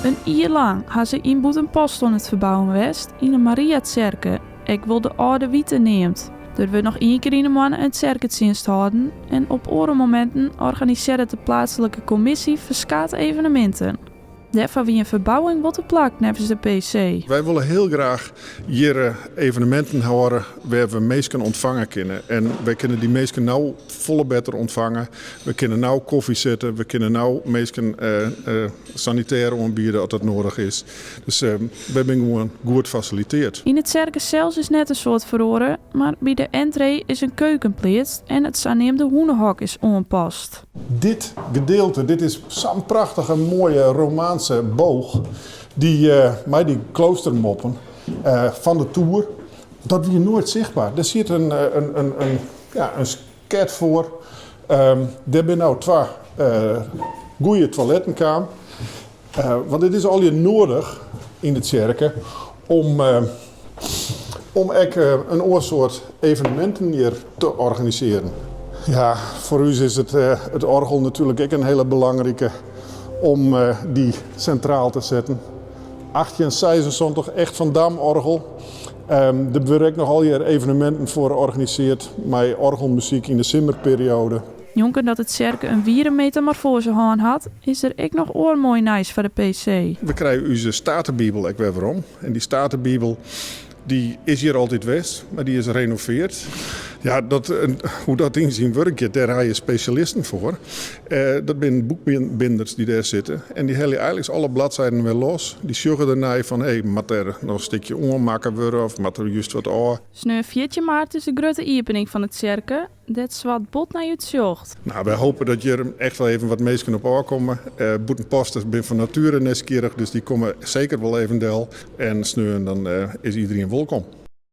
Een jaar lang had ze in Boet een post aan het verbouwen west in de Maria-Tserke. Ik wil de oude wiete neemt. Er wordt nog één keer in de maand een tserkedienst houden en op andere momenten organiseert de plaatselijke commissie verskaat evenementen. Daarvoor wie een verbouwing wordt de plak nevens de PC. Wij willen heel graag hier evenementen houden waar we mensen ontvangen kunnen. En wij kunnen die mensen nou volle beter ontvangen. We kunnen nou koffie zetten. We kunnen nou mensen sanitair aanbieden als dat nodig is. Dus we hebben gewoon goed gefaciliteerd. In het circus zelfs is net een soort verhoren, maar bij de entree is een keukenplaats en het saneemde hoenderhok is onpast. Dit gedeelte, dit is zo'n prachtige mooie romaanse boog die met die kloostermoppen van de tour, dat weer nooit zichtbaar. Er zit een sket voor. Er zijn nou twee goede toilettenkamers. Want het is al je nodig in het cirken om een oorsoort evenementen hier te organiseren. Ja, voor u is het orgel natuurlijk ook een hele belangrijke om die centraal te zetten. 1876 echt van Damorgel. Er worden ook nog al hier evenementen voor georganiseerd met orgelmuziek in de zomerperiode. Jonker dat het cirken een wieren metamorfose gehad had, is er ook nog mooi nice voor de PC. We krijgen onze Statenbibel ook weer om. En die Statenbibel die is hier altijd geweest, maar die is gerenoveerd. Ja, hoe dat inzien werkt, daar heb je specialisten voor. Dat zijn boekbinders die daar zitten. En die hellen eigenlijk alle bladzijden weer los. Die zorgen ernaar van, moet er nog een stukje onmaken worden of moet er juist wat aan. Sneu 14 maart is de grote opening van het cirken. Dat is wat bot naar je het zocht. Nou, wij hopen dat je er echt wel even wat mensen op aankomen. Boetenposters zijn van nature nieuwsgierig, dus die komen zeker wel even del. En sneu, dan is iedereen welkom.